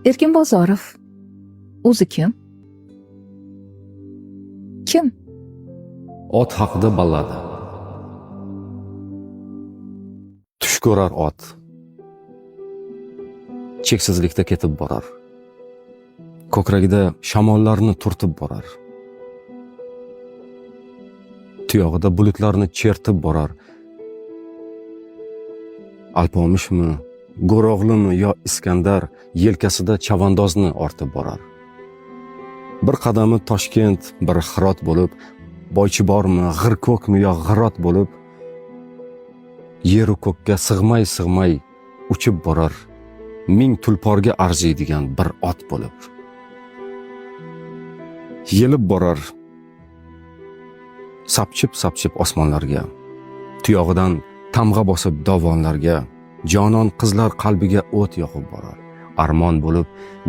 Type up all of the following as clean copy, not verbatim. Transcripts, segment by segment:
Erkin Bozorov o'zi kim? Kim? Ot haqida ballada. Tush ko'rar ot. Cheksizlikda ketib borar. Ko'kragida shamollarni turtib borar. Tuyog'ida bulutlarni chertib borar. Alpomishmi, Go'ro'g'limi yo Iskandar yelkasida chavandozni ortib borar. Bir qadami Toshkent, bir Hirot bo'lib, Boychibormi, G'irko'kmi yo G'irot bo'lib, yer u ko'kka sig'may uchib borar. Ming tulporga arziydigan bir ot bo'lib. Yelib borar. Sapchib osmonlarga. Tuyog'idan tamg'a bosib dovonlarga, jonon qizlar qalbiga o't yoqib borar. Armon bo'lib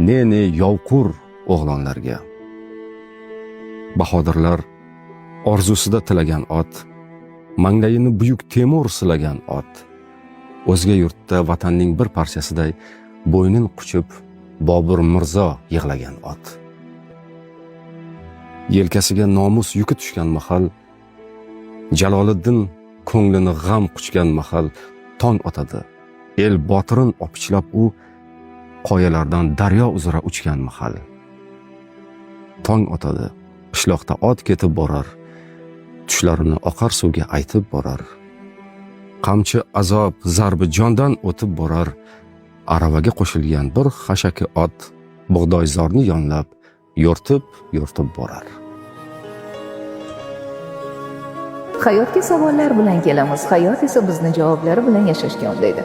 ne yovqur o'g'lonlarga. Bahodirlar orzusida tilagan ot, manglayini buyuk Temur silagan ot, o'zga yurtda vatanning bir parchasiday bo'ynin quchib Bobur Mirzo yig'lagan ot. Yelkasiga nomus yuki tushgan mahal, Jaloliddin ko'nglini g'am quchgan mahal tong otadi. El botirin opichlab u qoyalardan daryo uzra uchgan mahal. Tong otadi. Qishloqda ot ketib borar. Tushlarini oqar suvga aytib borar. Qamchi azob zarbi jondan o'tib borar. Aravaga qo'shilgan bir xashaki ot bug'doyzorni yonlab yo'rtib borar. Hayotga savollar bilan kelamiz, hayot esa bizni javoblari bilan yashashga undaydi.